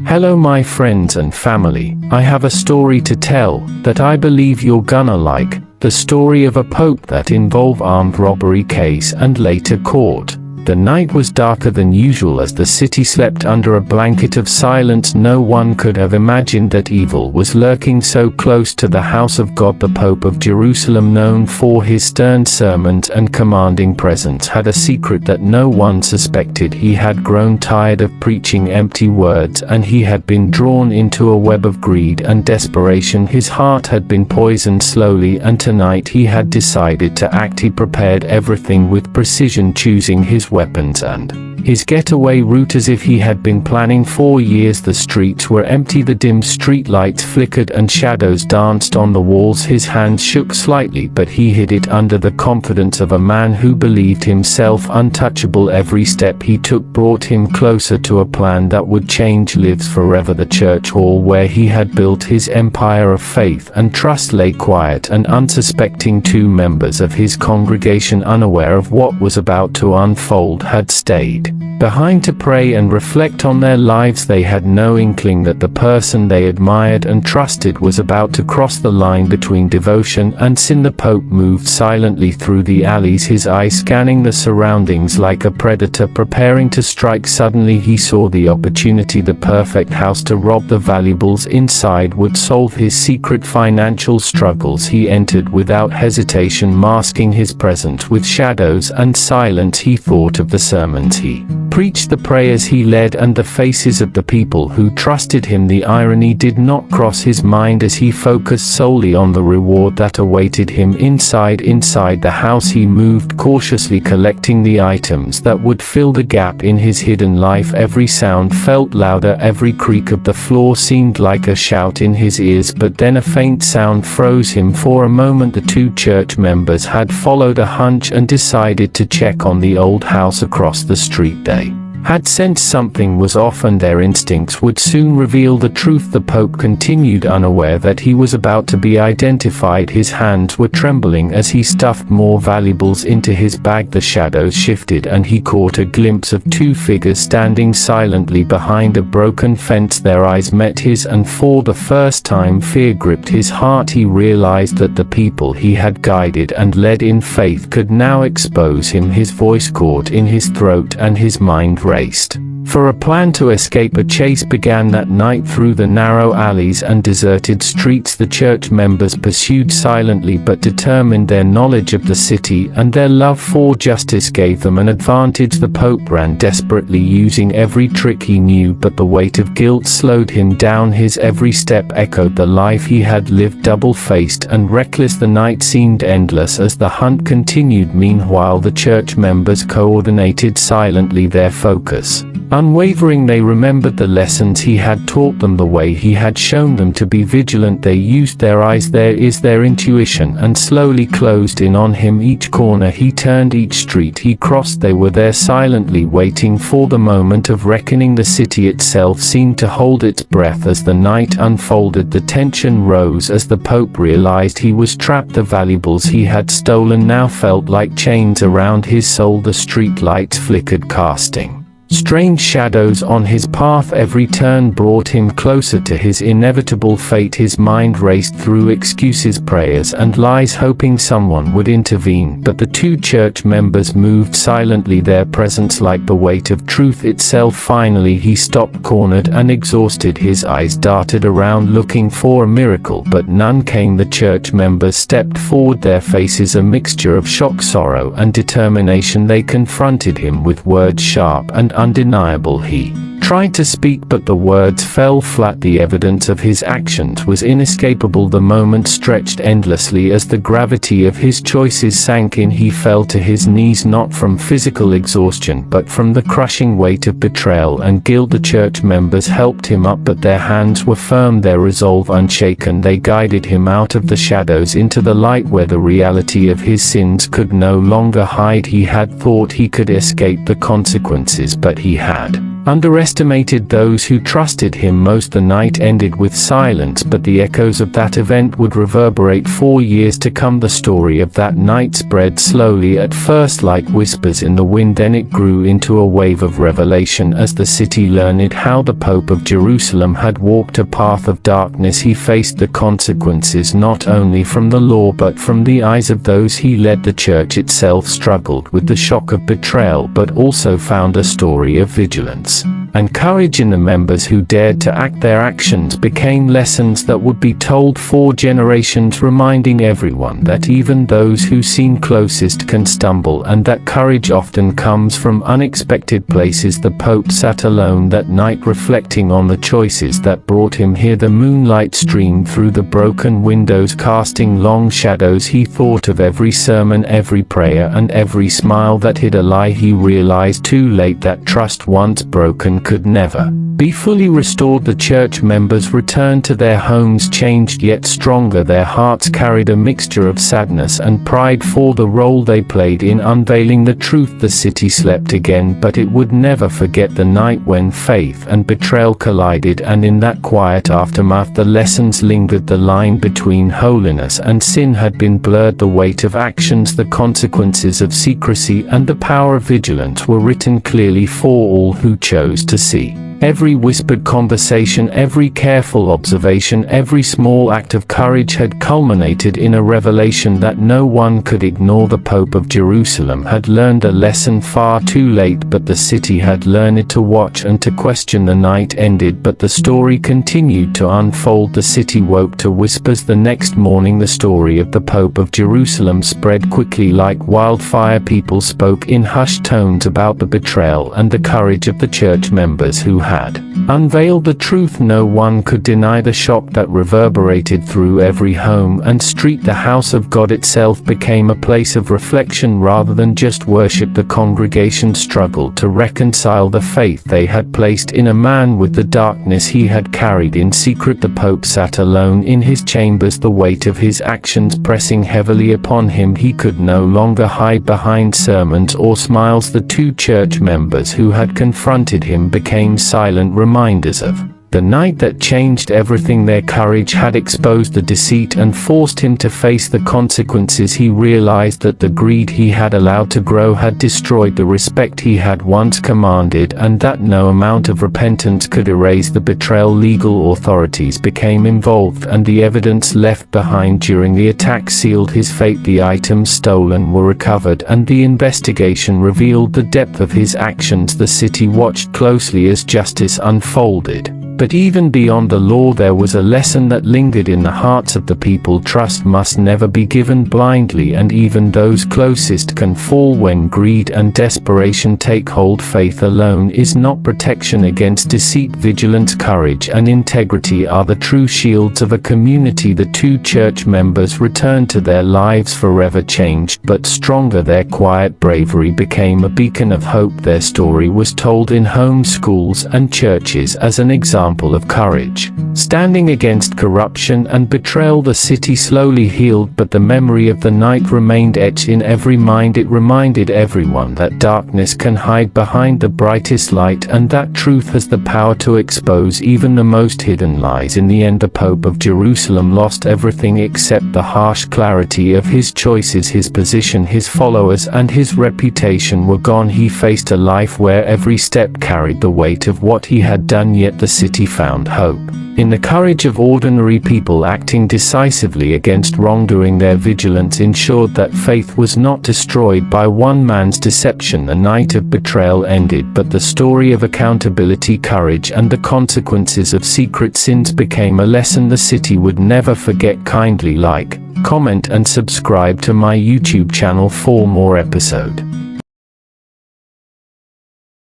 Hello my friends and family, I have a story to tell that I believe you're gonna like. The story of a pope that involved armed robbery case and later court. The night was darker than usual as the city slept under a blanket of silence. No one could have imagined that evil was lurking so close to the house of God. The Pope of Jerusalem, known for his stern sermons and commanding presence, had a secret that no one suspected. He had grown tired of preaching empty words, and he had been drawn into a web of greed and desperation. His heart had been poisoned slowly, and tonight he had decided to act. He prepared everything with precision, choosing his weapons and his getaway route as if he had been planning for years. The streets were empty, the dim street lights flickered and shadows danced on the walls. His hands shook slightly, but he hid it under the confidence of a man who believed himself untouchable. Every step he took brought him closer to a plan that would change lives forever. The church hall where he had built his empire of faith and trust lay quiet and unsuspecting. Two members of his congregation, unaware of what was about to unfold, had stayed behind to pray and reflect on their lives. They had no inkling that the person they admired and trusted was about to cross the line between devotion and sin. The Pope moved silently through the alleys, his eyes scanning the surroundings like a predator preparing to strike. Suddenly he saw the opportunity, the perfect house to rob. The valuables inside would solve his secret financial struggles. He entered without hesitation, masking his presence with shadows and silence. He thought of the sermons he preached, the prayers he led, and the faces of the people who trusted him. The irony did not cross his mind as he focused solely on the reward that awaited him inside the house. He moved cautiously, collecting the items that would fill the gap in his hidden life. Every sound felt louder, every creak of the floor seemed like a shout in his ears. But then a faint sound froze him for a moment. The two church members had followed a hunch and decided to check on the old house across the street. They had sensed something was off, and their instincts would soon reveal the truth. The Pope continued, unaware that he was about to be identified. His hands were trembling as he stuffed more valuables into his bag. The shadows shifted and he caught a glimpse of two figures standing silently behind a broken fence. Their eyes met his, and for the first time fear gripped his heart. He realized that the people he had guided and led in faith could now expose him. His voice caught in his throat and his mind raced. For a plan to escape. A chase began that night through the narrow alleys and deserted streets. The church members pursued silently but determined. Their knowledge of the city and their love for justice gave them an advantage. The Pope ran desperately, using every trick he knew, but the weight of guilt slowed him down. His every step echoed the life he had lived, double-faced and reckless. The night seemed endless as the hunt continued. Meanwhile, the church members coordinated silently, their focus unwavering. They remembered the lessons he had taught them, the way he had shown them to be vigilant. They used their eyes, their ears, their intuition, and slowly closed in on him. Each corner he turned, each street he crossed, they were there silently, waiting for the moment of reckoning. The city itself seemed to hold its breath as the night unfolded. The tension rose as the Pope realized he was trapped. The valuables he had stolen now felt like chains around his soul. The street lights flickered, casting strange shadows on his path. Every turn brought him closer to his inevitable fate. His mind raced through excuses, prayers, and lies, hoping someone would intervene. But the two church members moved silently, their presence like the weight of truth itself. Finally he stopped, cornered and exhausted. His eyes darted around, looking for a miracle, but none came. The church members stepped forward, their faces a mixture of shock, sorrow, and determination. They confronted him with words sharp and undeniable. He tried to speak, but the words fell flat. The evidence of his actions was inescapable. The moment stretched endlessly as the gravity of his choices sank in. He fell to his knees, not from physical exhaustion, but from the crushing weight of betrayal and guilt. The church members helped him up, but their hands were firm, their resolve unshaken. They guided him out of the shadows into the light, where the reality of his sins could no longer hide. He had thought he could escape the consequences, but he had underestimated those who trusted him most. The night ended with silence, but the echoes of that event would reverberate for years to come. The story of that night spread slowly, at first like whispers in the wind, then it grew into a wave of revelation as the city learned how the Pope of Jerusalem had walked a path of darkness. He faced the consequences not only from the law but from the eyes of those he led. The church itself struggled with the shock of betrayal, but also found a story of vigilance and courage in the members who dared to act. Their actions became lessons that would be told for generations, reminding everyone that even those who seem closest can stumble, and that courage often comes from unexpected places. The Pope sat alone that night, reflecting on the choices that brought him here. The moonlight streamed through the broken windows, casting long shadows. He thought of every sermon, every prayer, and every smile that hid a lie. He realized too late that trust once broken could never be fully restored. The church members returned to their homes, changed yet stronger. Their hearts carried a mixture of sadness and pride for the role they played in unveiling the truth. The city slept again, but it would never forget the night when faith and betrayal collided, and in that quiet aftermath the lessons lingered. The line between holiness and sin had been blurred. The weight of actions, the consequences of secrecy, and the power of vigilance were written clearly for all who chose to see. Every whispered conversation, every careful observation, every small act of courage had culminated in a revelation that no one could ignore. The Pope of Jerusalem had learned a lesson far too late, but the city had learned to watch and to question. The night ended, but the story continued to unfold. The city woke to whispers. The next morning the story of the Pope of Jerusalem spread quickly like wildfire. People spoke in hushed tones about the betrayal and the courage of the church members who had unveiled the truth. No one could deny the shock that reverberated through every home and street. The house of God itself became a place of reflection rather than just worship. The congregation struggled to reconcile the faith they had placed in a man with the darkness he had carried in secret. The Pope sat alone in his chambers, the weight of his actions pressing heavily upon him. He could no longer hide behind sermons or smiles. The two church members who had confronted him became silent reminders of the night that changed everything. Their courage had exposed the deceit and forced him to face the consequences. He realized that the greed he had allowed to grow had destroyed the respect he had once commanded, and that no amount of repentance could erase the betrayal. Legal authorities became involved, and the evidence left behind during the attack sealed his fate. The items stolen were recovered, and the investigation revealed the depth of his actions. The city watched closely as justice unfolded. But even beyond the law there was a lesson that lingered in the hearts of the people. Trust must never be given blindly, and even those closest can fall when greed and desperation take hold. Faith alone is not protection against deceit. Vigilance, courage, and integrity are the true shields of a community. The two church members returned to their lives forever changed but stronger. Their quiet bravery became a beacon of hope. Their story was told in homes, schools, and churches as an example of courage, standing against corruption and betrayal. The city slowly healed, but the memory of the night remained etched in every mind. It reminded everyone that darkness can hide behind the brightest light, and that truth has the power to expose even the most hidden lies. In the end, the Pope of Jerusalem lost everything except the harsh clarity of his choices. His position, his followers, and his reputation were gone. He faced a life where every step carried the weight of what he had done, yet the city found hope in the courage of ordinary people acting decisively against wrongdoing. Their vigilance ensured that faith was not destroyed by one man's deception. The night of betrayal ended, but the story of accountability, courage, and the consequences of secret sins became a lesson the city would never forget. Kindly like, comment, and subscribe to my YouTube channel for more episodes.